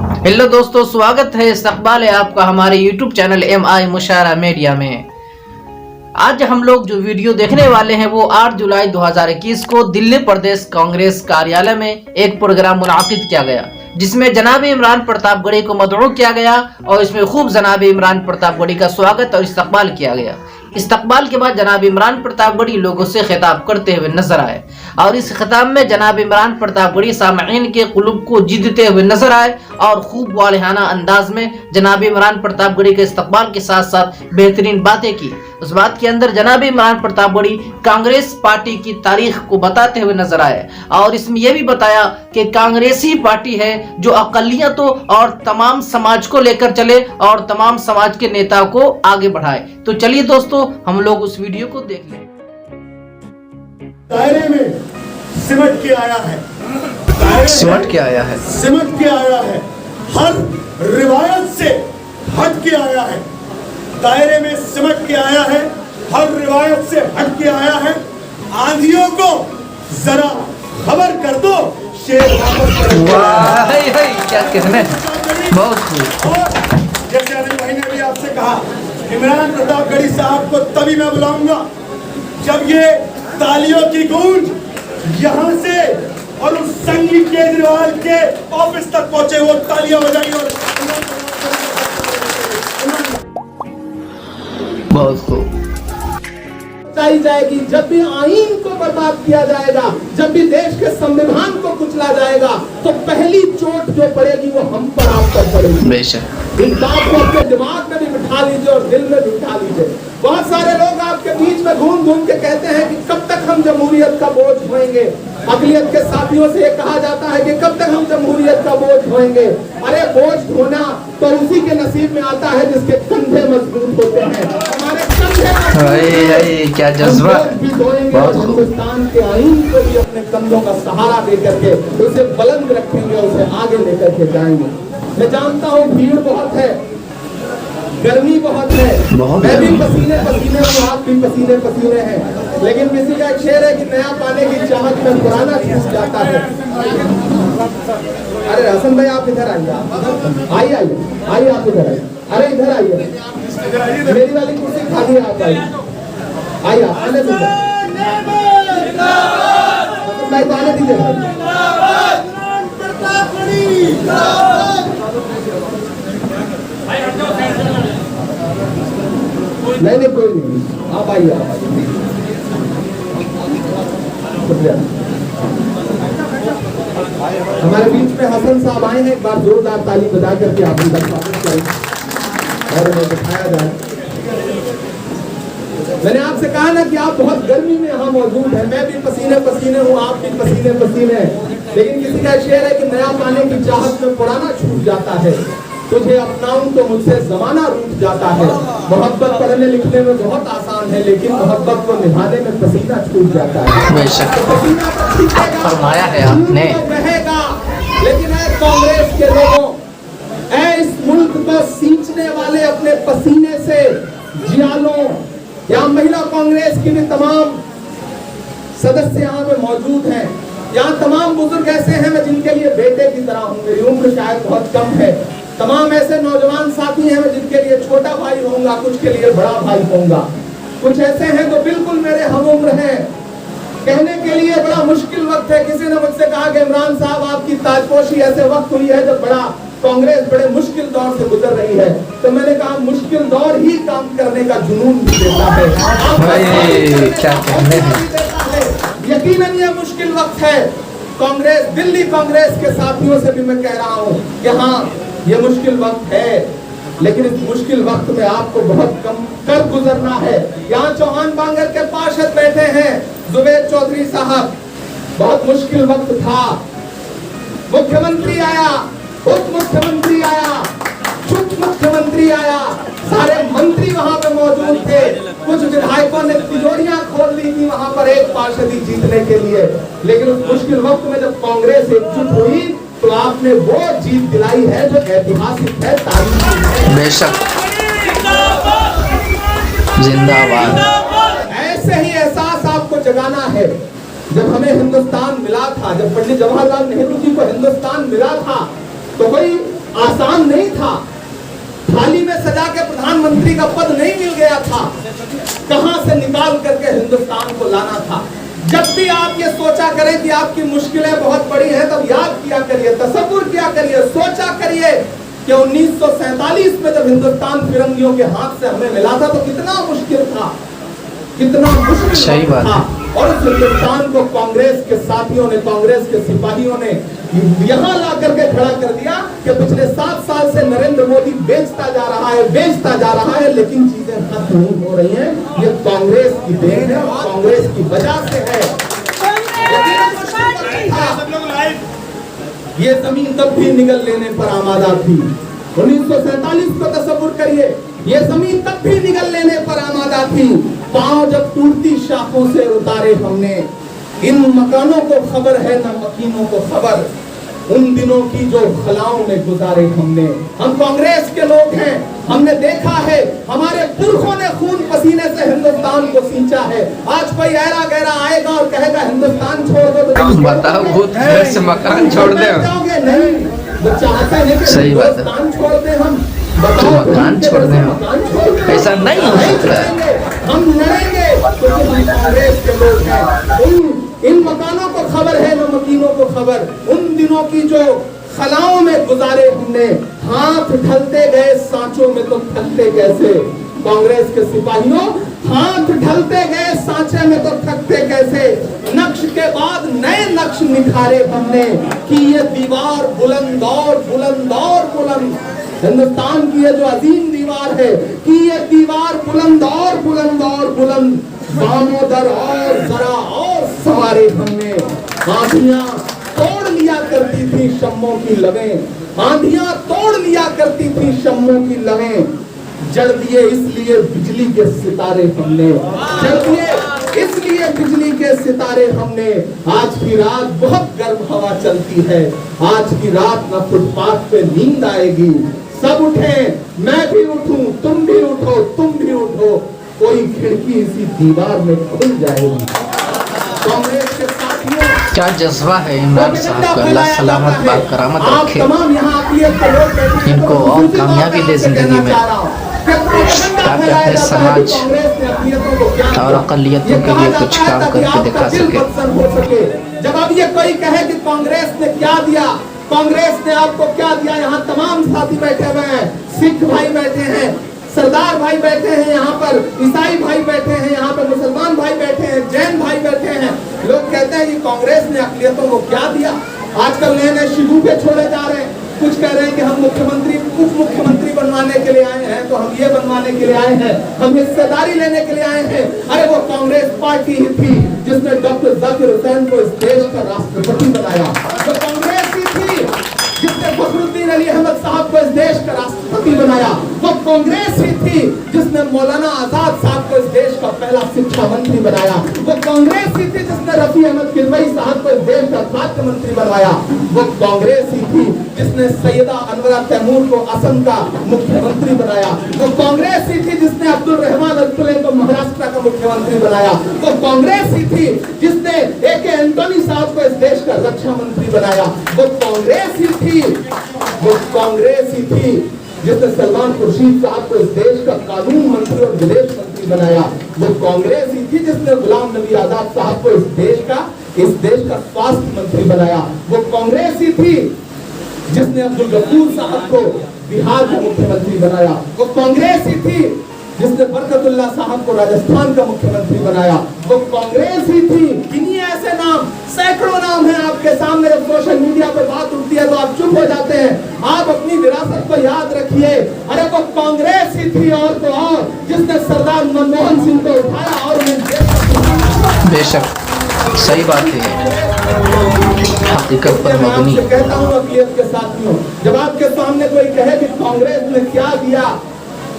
Hello दोस्तों, स्वागत है, इस्तकबाल है आपका हमारे YouTube चैनल MI मुशायरा मीडिया में। आज हम लोग जो वीडियो देखने वाले हैं वो 8 जुलाई 2021 को दिल्ली प्रदेश कांग्रेस कार्यालय में एक प्रोग्राम मुनाकिद किया गया, जिसमें जनाब इमरान प्रतापगढ़ी को मदऊ किया गया और इसमें खूब जनाब इमरान प्रतापगढ़ी का स्वागत और इस्तकबाल किया गया। इस्तकबाल के बाद जनाब इमरान प्रतापगढ़ी लोगों से खिताब करते हुए नजर आए और इस खिताब में जनाब इमरान प्रतापगढ़ी सामईन के कुलूब को जीतते हुए नजर आए और खूब वालिहाना अंदाज में जनाब इमरान प्रतापगढ़ी के इस्तकबाल के साथ साथ बेहतरीन बातें की। उस बात के अंदर जनाब इमरान प्रतापगढ़ी कांग्रेस पार्टी की तारीख को बताते हुए नजर आए और इसमें यह भी बताया कि कांग्रेस ही पार्टी है जो अकलियतों और तमाम समाज को लेकर चले और तमाम समाज के नेता को आगे बढ़ाए। तो चलिए दोस्तों, हम लोग उस वीडियो को देख लें। दायरे में सिमट के आया है, सिमट के आया है, सिमट के आया है, हर रिवायत से हट के आया है। दायरे में सिमट के आया है, हर रिवायत से हट के आया है। आंधियों को जरा खबर कर दो, शेर वापस क्या कहने, बहुत खूब। और जैसे अनिल भाई ने भी आपसे कहा, इमरान प्रतापगढ़ी साहब को तभी मैं बुलाऊंगा जब ये तालियों की गूंज यहाँ से और उस संगी केजरीवाल के ऑफिस तक पहुंचे, वो तालियां हो जाएंगी और बहुत खूब चाहिए जाएगी। जब भी आईन को बर्बाद किया जाएगा, जब भी देश के संविधान को कुचला जाएगा, तो पहली चोट जो पड़ेगी वो हम पर, आप पर पड़ेगी। बेशक इस बात को अपने दिमाग में भी बिठा लीजिए और दिल में बिठा लीजिए। बहुत सारे लोग आपके बीच में घूम घूम के कहते हैं कि कब तक हम जमहूरियत का बोझ ढोएंगे। अकलियत के साथियों से ये कहा जाता है कि कब तक हम जमहूरियत का बोझ ढोएंगे। अरे बोझ ढोना तो उसी के नसीब में आता है जिसके कंधे मजबूत होते हैं। हमारे कंधे क्या जज्बा, हिंदुस्तान के आईन को भी अपने कंधों का सहारा दे करके उसे बुलंद रखेंगे, उसे आगे लेकर के जाएंगे। मैं जानता हूँ भीड़ बहुत है, गर्मी बहुत है, मैं भी पसीने पसीने हूँ, आप भी पसीने पसीने हैं, लेकिन किसी का एक शेर है कि नया पाने की चाहत में पुराना छूट जाता है। अरे हसन भाई आप इधर आइए, आइए आइए आइए, आप इधर आइए, अरे इधर आइए, मेरी वाली कुर्सी खाली है, आप आइए आइए, आने दीजिए भाई, आने दीजिए भाई। नहीं कोई नहीं, आप आइए, आप आइए। हमारे बीच में हसन साहब आए हैं, एक बार जोरदार ताली बजा करके आप उनका स्वागत करें और उन्हें दिखाया जाए। मैंने आपसे कहा ना कि आप बहुत गर्मी में यहाँ मौजूद हैं, मैं भी पसीने पसीने हूँ, आप भी पसीने पसीने हैं, लेकिन किसी का शेर है कि नया पाने की चाहत में पुराना छूट जाता है। तुझे अपनाऊं तो मुझसे जमाना रूठ जाता है। मोहब्बत पढ़ने लिखने में बहुत आसान है, लेकिन मोहब्बत को निभाने में पसीना छूट जाता है। बेशक पसीना फरमाया है आपने। बहेगा, लेकिन ऐ कांग्रेस के लोगों, ऐ इस मुल्क को सींचने वाले अपने पसीने से जियालों, यहाँ महिला कांग्रेस की भी तमाम सदस्य यहाँ पे मौजूद हैं। यहाँ तमाम बुजुर्ग ऐसे हैं मैं जिनके लिए बेटे की तरह हूँ, मेरी उम्र शायद बहुत कम है। तमाम ऐसे नौजवान साथी हैं मैं जिनके लिए छोटा भाई होऊंगा, कुछ के लिए बड़ा भाई होऊंगा, कुछ ऐसे हैं जो बिल्कुल मेरे हम उम्र हैं। कहने के लिए बड़ा मुश्किल वक्त है। किसी ने मुझसे कहा कि इमरान साहब आपकी ताजपोशी ऐसे वक्त हुई है जब बड़ा कांग्रेस बड़े मुश्किल दौर से गुजर रही है, तो मैंने कहा मुश्किल दौर ही काम करने का जुनून भी देता है। क्या कहने हैं। यकीनन ये मुश्किल वक्त है। कांग्रेस, दिल्ली कांग्रेस के साथियों से भी मैं कह रहा हूँ कि हाँ ये मुश्किल वक्त है, लेकिन इस मुश्किल वक्त में आपको बहुत कम कर गुजरना है। यहाँ चौहान बांगर के पार्षद बैठे हैं, जुबैर चौधरी साहब, बहुत मुश्किल वक्त था। मुख्यमंत्री आया, उप मुख्यमंत्री आया, चुप मुख्यमंत्री आया, सारे मंत्री वहां पे मौजूद थे, कुछ विधायकों ने तिजोरियां खोल ली थी वहां पर एक पार्षदी जीतने के लिए, लेकिन उस मुश्किल वक्त में जब कांग्रेस एकजुट हुई तो आपने वो जीत दिलाई है जो ऐतिहासिक है, तारीखी है। बेशक जिंदाबाद। ऐसे ही एहसास आपको जगाना है। जब हमें हिंदुस्तान मिला था, जब पंडित जवाहरलाल नेहरू जी को हिंदुस्तान मिला था, तो कोई आसान नहीं था, थाली में सजा के प्रधानमंत्री का पद नहीं मिल गया था, कहां से निकाल करके हिंदुस्तान को लाना था। जब भी आप ये सोचा करें कि आपकी मुश्किलें बहुत बड़ी हैं, तब याद किया करिए, तसव्वुर किया करिए, सोचा करिए कि 1947 में जब हिंदुस्तान फिरंगियों के हाथ से हमें मिला था तो कितना मुश्किल था, कितना मुश्किल सही बात था। और उस हिंदुस्तान को कांग्रेस के साथियों ने, कांग्रेस के सिपाहियों ने यहाँ ला करके खड़ा कर दिया कि पिछले 7 साल से नरेंद्र मोदी बेचता जा रहा है, लेकिन चीजें खत्म नहीं हो रही हैं। ये कांग्रेस की देन है, कांग्रेस की वजह से है। ये जमीन तब भी निगल लेने पर आमादा थी। 1947 को तसव्वुर करिए, ये जमीन तब भी निगल लेने पर आमादा थी। पांव जब टूटती शाखों से उतारे हमने, इन मकानों को खबर है न मकीनों को खबर, उन दिनों की जो खलाओं में गुजारे हमने। हम कांग्रेस के लोग हैं, हमने देखा है, हमारे पुरखों ने खून पसीने से हिंदुस्तान को सींचा है। आज कोई ऐरा गैरा आएगा और कहेगा हिंदुस्तान छोड़ दो तो बताओ, भूत घर से मकान छोड़ दे, नहीं, वो चाहते हैं कि हिंदुस्तान छोड़ दे, हम बताओ मकान छोड़ दे, ऐसा नहीं हो सकता है। हम लड़ेंगे क्योंकि हम कांग्रेस के लोग हैं। इन मकानों को खबर है न मकीनों को खबर, उन दिनों की जो खलाओं में गुजारे हमने। हाथ ढलते गए सांचों में तो थकते कैसे, कांग्रेस के सिपाहियों, हाथ ढलते गए सांचे में तो थकते कैसे। नक्श के बाद नए नक्श निखारे हमने कि ये दीवार बुलंद और बुलंद और बुलंद, हिंदुस्तान की ये जो अजीम दीवार है कि ये दीवार बुलंद और बुलंद और बुलंद, दामोदर और जरा और सवारे हमने। आंधियां तोड़ लिया करती थी शम्मों की लवें, आंधियां तोड़ लिया करती थी शम्मों की लवें, जल दिए इसलिए बिजली के सितारे हमने, जल दिए इसलिए बिजली के सितारे हमने। आज की रात बहुत गर्म हवा चलती है, आज की रात न फुटपाथ पे नींद आएगी। सब उठे, मैं भी उठूं, तुम भी उठो, तुम भी उठो, कोई खिड़की इसी दीवार में खुल जाएगी। कांग्रेस के साथियों, क्या जज्बा है इमरान साहब का, अल्लाह सलामत बात करामत रखे, इनको और कामयाबी दे जिंदगी में। क्या कहते हैं, समाज और अकलियतों के लिए कुछ काम करके दिखा सके। जब अब ये कोई कहे कि कांग्रेस ने क्या दिया, कांग्रेस ने आपको क्या दिया, यहाँ तमाम साथी बैठे हुए हैं, सिख भाई बैठे हैं, सरदार भाई बैठे हैं, यहाँ पर ईसाई भाई बैठे हैं, यहाँ पर मुसलमान भाई बैठे हैं, जैन भाई बैठे हैं। लोग कहते हैं कि कांग्रेस ने अक़लियतों को क्या दिया। आजकल नए नए शिगुफे छोड़े जा रहे हैं, कुछ कह रहे हैं कि हम मुख्यमंत्री उप मुख्यमंत्री बनवाने के लिए आए हैं, तो हम ये बनवाने के लिए आए हैं, हम हिस्सेदारी लेने के लिए आए हैं। अरे वो कांग्रेस पार्टी ही थी जिसने डॉक्टर जाकिर हुसैन को इस देश का राष्ट्रपति बनाया, वो कांग्रेस ही थी जिसने फखरुद्दीन अली अहमद साहब को इस देश का राष्ट्रपति बनाया, वो कांग्रेस ही थी जिसने मौलाना आजाद साहब को इस देश का पहला शिक्षा मंत्री बनाया, वो कांग्रेस ही थी जिसने रफी अहमद किदवई साहब को इस देश का खाद्य मंत्री बनवाया, वो कांग्रेस ही थी जिसने सैयदा अनवरा तैमूर को असम का मुख्यमंत्री बनाया, वो कांग्रेस ही थी जिसने अब्दुल रहमान अब्दुल्ले को महाराष्ट्र का मुख्यमंत्री बनाया, वो कांग्रेस ही थी जिसने ए.के. एंटोनी साहब को इस देश का रक्षा मंत्री बनाया, वो कांग्रेस ही थी, वो कांग्रेस ही थी जिसने सलमान खुर्शीद साहब को इस देश का कानून मंत्री और विदेश मंत्री बनाया, वो कांग्रेस ही थी जिसने गुलाम नबी आजाद साहब को इस देश का स्वास्थ्य मंत्री बनाया, वो कांग्रेस ही थी जिसने अब्दुल गफूर साहब को बिहार का मुख्यमंत्री बनाया, वो कांग्रेस ही थी जिसने बरकतुल्लाह साहब को राजस्थान का मुख्यमंत्री बनाया, वो कांग्रेस ही थी। किन्हीं ऐसे नाम, सैकड़ों नाम हैं आपके सामने, जब सोशल मीडिया पर बात उठती है तो आप चुप हो जाते हैं। आप अपनी विरासत को याद रखिए। अरे वो कांग्रेस ही थी और तो और जिसने सरदार मनमोहन सिंह को उठाया और बेशक सही बात है, हकीकत पर मबनी। कहता हूँ अक़लियत के साथियों, जब आपके सामने कोई कहे कि कांग्रेस ने क्या दिया,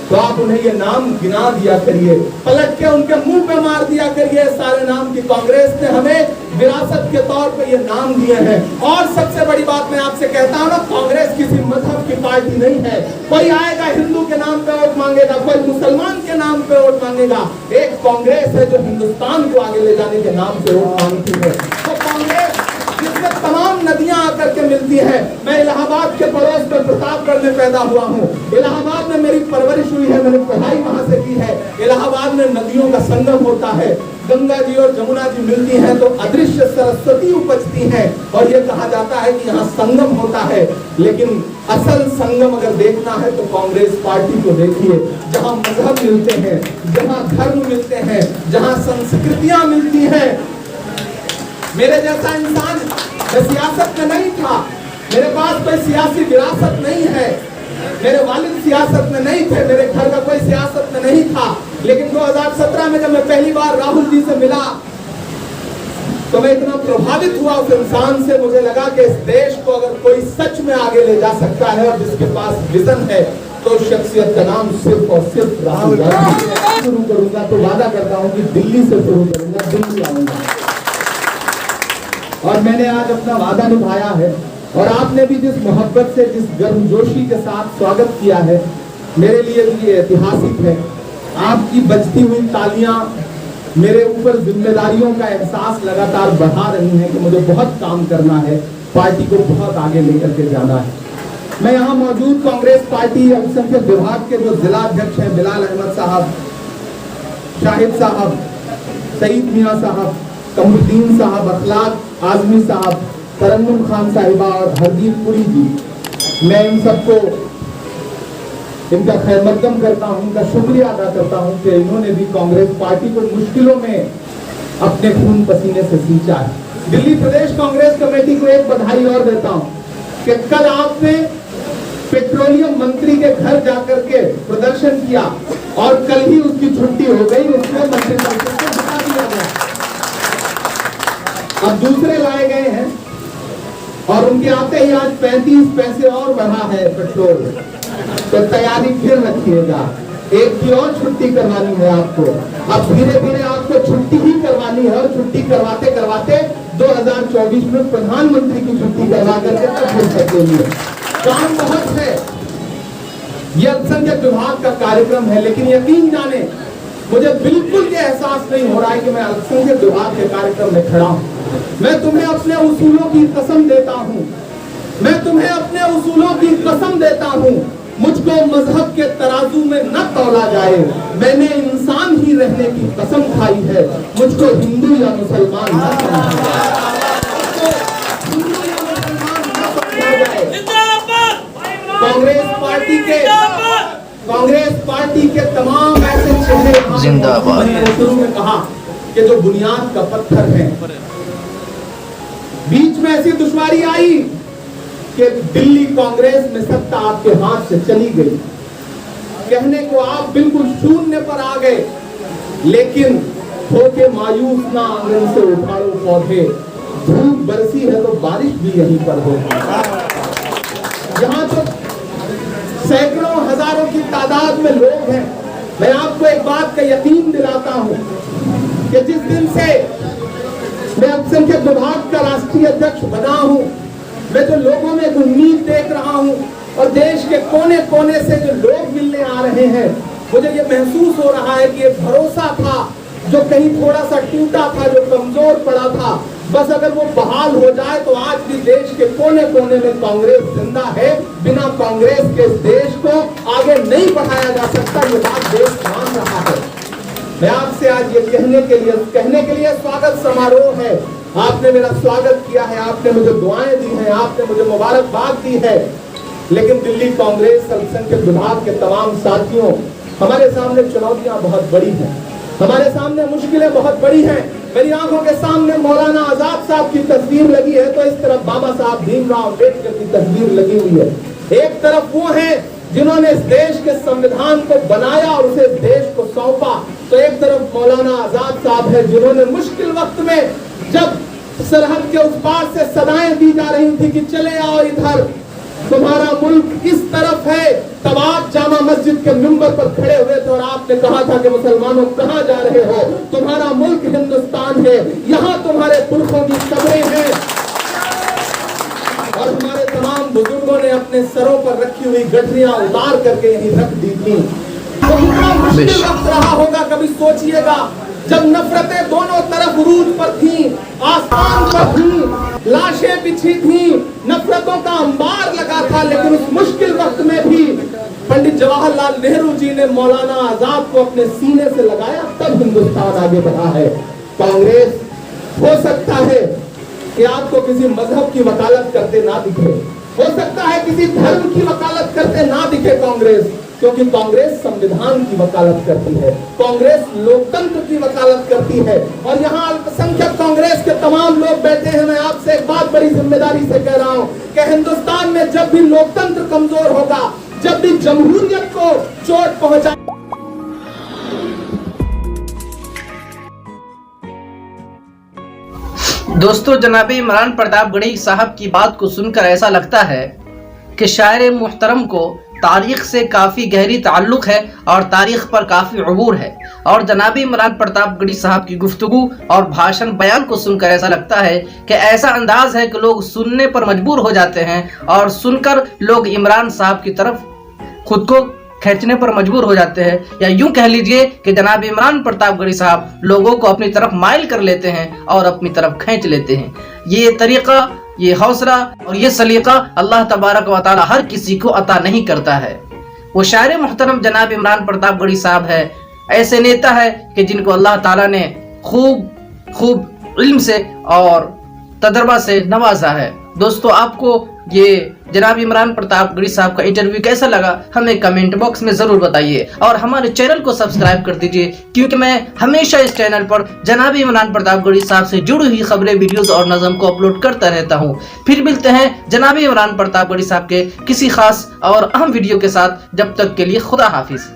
तो आप उन्हें ये नाम गिना दिया करिए, पलट के उनके मुंह पे मार दिया करिए सारे नाम की कांग्रेस ने हमें विरासत के तौर पे ये नाम दिए हैं। और सबसे बड़ी बात मैं आपसे कहता हूँ ना, कांग्रेस किसी मजहब की पार्टी नहीं है। कोई आएगा हिंदू के नाम पे वोट मांगेगा, कोई मुसलमान के नाम पे वोट मांगेगा, एक कांग्रेस है जो हिंदुस्तान को आगे ले जाने के नाम पे वोट मांगती है। तो कांग्रेस जिसमें तमाम नदियां आकर के मिलती है। मैं इलाहाबाद के पड़ोस में प्रतापगढ़ छत्तीसगढ़ में पैदा हुआ हूँ, इलाहाबाद में मेरी परवरिश हुई है, मैंने पढ़ाई वहां से की है। इलाहाबाद में नदियों का संगम होता है, गंगा जी और जमुना जी मिलती हैं तो अदृश्य सरस्वती उपजती हैं, और ये कहा जाता है कि यहाँ संगम होता है। लेकिन असल संगम अगर देखना है तो कांग्रेस पार्टी को देखिए, जहाँ मजहब मिलते हैं, जहाँ धर्म मिलते हैं, जहाँ संस्कृतियां मिलती हैं। मेरे जैसा इंसान मैं सियासत में नहीं था, मेरे पास कोई सियासी विरासत नहीं है, मेरे वालिद सियासत में नहीं थे, मेरे घर का कोई सियासत में नहीं था। लेकिन 2017 में जब मैं पहली बार राहुल जी से मिला तो मैं इतना प्रभावित हुआ उस इंसान से, मुझे लगा कि इस देश को अगर कोई सच में आगे ले जा सकता है और जिसके पास विजन है तो शख्सियत का नाम सिर्फ और सिर्फ राहुल गांधी है। शुरू करूंगा तो वादा करता हूँ कि दिल्ली से शुरू करूंगा, दिल्ली आऊंगा। और मैंने आज अपना वादा निभाया है, और आपने भी जिस मोहब्बत से, जिस गर्मजोशी के साथ स्वागत किया है, मेरे लिए भी ये ऐतिहासिक है। आपकी बजती हुई तालियां मेरे ऊपर जिम्मेदारियों का एहसास लगातार बढ़ा रही हैं कि मुझे बहुत काम करना है, पार्टी को बहुत आगे लेकर के जाना है। मैं यहाँ मौजूद कांग्रेस पार्टी अल्पसंख्यक विभाग के जो जिला अध्यक्ष हैं, बिलाल अहमद साहब, शाहिद साहब, सईद मियाँ साहब, कमरुद्दीन साहब, अखलाक आजमी साहब, तरन्नुम खान साहिबा और हरदीप पुरी जी, मैं इन सबको इनका खैर मकदम करता हूँ, इनका शुक्रिया अदा करता हूँ कि इन्होंने भी कांग्रेस पार्टी को मुश्किलों में अपने खून पसीने से सींचा है। दिल्ली प्रदेश कांग्रेस कमेटी को एक बधाई और देता हूँ कि कल आपने पेट्रोलियम मंत्री के घर जाकर के प्रदर्शन किया और कल ही उसकी छुट्टी हो गई, उसमें मंत्रिपरिषद को हटा दिया गया। अब दूसरे लाए गए हैं और उनके आते ही आज 35 पैसे और बढ़ा है पेट्रोल, तो तैयारी फिर रखिएगा, एक की और छुट्टी करवानी है आपको। अब धीरे धीरे आपको छुट्टी ही करवानी है, और छुट्टी करवाते करवाते 2024 में प्रधानमंत्री की छुट्टी करवा करके तब फिर सकेंगे। काम बहुत है, ये अल्पसंख्यक विभाग का कार्यक्रम है, लेकिन यकीन जाने मुझे बिल्कुल ये एहसास नहीं हो रहा है कि मैं अल्पसंख्यक विभाग के कार्यक्रम में खड़ा हूँ। मैं तुम्हें अपने उसूलों की कसम देता हूँ, मैं तुम्हें अपने उसूलों की कसम देता हूँ, मुझको मजहब के तराजू में न तौला जाए, मैंने इंसान ही रहने की कसम खाई है, मुझको हिंदू या मुसलमान न समझा जाए। कांग्रेस पार्टी के तमाम ऐसे चेहरे जिंदाबाद। मैंने शुरू में कहा कि जो बुनियाद का पत्थर है, बीच में ऐसी दुश्वारी आई कि दिल्ली कांग्रेस में सत्ता आपके हाथ से चली गई, कहने को आप बिल्कुल शून्य पर आ गए, लेकिन होके मायूस ना आंगन से उठाड़ो पौधे, धूप बरसी है तो बारिश भी यहीं पर होगी। यहाँ तो सैकड़ों हजारों की तादाद में लोग हैं। मैं आपको एक बात का यकीन दिलाता हूँ कि जिस दिन से मैं अल्पसंख्यक विभाग का राष्ट्रीय अध्यक्ष बना हूँ, मैं तो लोगों में एक उम्मीद देख रहा हूँ, और देश के कोने कोने से जो लोग मिलने आ रहे हैं, मुझे ये महसूस हो रहा है कि ये भरोसा था जो कहीं थोड़ा सा टूटा था, जो कमजोर पड़ा था, बस अगर वो बहाल हो जाए तो आज भी देश के कोने कोने में कांग्रेस जिंदा है। बिना कांग्रेस के देश को आगे नहीं बढ़ाया जा सकता, ये बात देश मान रहा है। मैं आपसे आज ये कहने के लिए स्वागत समारोह है, आपने मेरा स्वागत किया है, आपने मुझे दुआएं दी हैं, आपने मुझे मुबारकबाद दी है, लेकिन दिल्ली कांग्रेस अल्पसंख्यक विभाग के तमाम साथियों, हमारे सामने चुनौतियां बहुत बड़ी हैं, हमारे सामने मुश्किलें बहुत बड़ी हैं। मेरी आंखों के सामने मौलाना आजाद साहब की तस्वीर लगी है, तो इस तरफ बाबा साहब भीमराव अम्बेडकर की तस्वीर लगी हुई है। एक तरफ वो हैं जिन्होंने इस देश के संविधान को बनाया और उसे इस देश को सौंपा, तो एक तरफ मौलाना आजाद साहब है जिन्होंने मुश्किल वक्त में, जब सरहद के उस पार से सदाएं दी जा रही थी कि चले आओ इधर, तुम्हारा मुल्क इस तरफ है, तब आप जामा मस्जिद के मिंबर पर खड़े हुए थे और आपने कहा था कि मुसलमानों कहाँ जा रहे हो, तुम्हारा मुल्क हिंदुस्तान है, यहाँ तुम्हारे पुरखों की कब्रें हैं। और हमारे तमाम बुजुर्गों ने अपने सरों पर रखी हुई गठरियां उतार करके यहीं रख दी थी। तो कितना मुश्किल वक्त रहा होगा, कभी सोचिएगा, जब नफरतें दोनों तरफ उरूज पर थी, आसमान पर थी, लाशें बिछी थी, नफरतों का अंबार लगा था, लेकिन उस मुश्किल वक्त पंडित जवाहरलाल नेहरू जी ने मौलाना आजाद को अपने सीने से लगाया, तब हिंदुस्तान आगे बढ़ा है। कांग्रेस हो सकता है कि आपको किसी मजहब की वकालत करते ना दिखे, हो सकता है किसी धर्म की वकालत करते ना दिखे कांग्रेस, क्योंकि कांग्रेस संविधान की वकालत करती है, कांग्रेस लोकतंत्र की वकालत करती है। और यहाँ अल्पसंख्यक कांग्रेस के तमाम लोग बैठे हैं, मैं आपसे एक बात बड़ी जिम्मेदारी से कह रहा हूँ कि हिंदुस्तान में जब भी लोकतंत्र कमजोर होगा, जब भी जमहूरियत को चोट पहुंचा, दोस्तों, जनाब इमरान प्रतापगढ़ी साहब की बात को सुनकर ऐसा लगता है कि शायर मुहतरम को तारीख से काफ़ी गहरी ताल्लुक़ है और तारीख पर काफ़ी अबूर है। और जनाब इमरान प्रतापगढ़ी साहब की गुफ्तगू और भाषण बयान को सुनकर ऐसा लगता है कि ऐसा अंदाज है कि लोग सुनने पर मजबूर हो जाते हैं और सुनकर लोग इमरान साहब की तरफ खुद को खींचने पर मजबूर हो जाते हैं, या यूं कह लीजिए कि जनाब इमरान प्रतापगढ़ी साहब लोगों को अपनी तरफ माइल कर लेते हैं और अपनी तरफ खींच लेते हैं। ये तरीका, ये हौसला और ये सलीका अल्लाह तबारक व तआला हर किसी को अता नहीं करता है। वो शायर मुहतरम जनाब इमरान प्रतापगढ़ी साहब है, ऐसे नेता है कि जिनको अल्लाह ताला ने खूब इल्म से और तजर्बा से नवाजा है। दोस्तों, आपको ये जनाब इमरान प्रतापगढ़ी साहब का इंटरव्यू कैसा लगा हमें कमेंट बॉक्स में जरूर बताइए और हमारे चैनल को सब्सक्राइब कर दीजिए, क्योंकि मैं हमेशा इस चैनल पर जनाब इमरान प्रतापगढ़ी साहब से जुड़ी हुई खबरें, वीडियोस और नज़म को अपलोड करता रहता हूं। फिर मिलते हैं जनाब इमरान प्रतापगढ़ी साहब के किसी खास और अहम वीडियो के साथ। जब तक के लिए खुदा हाफिज।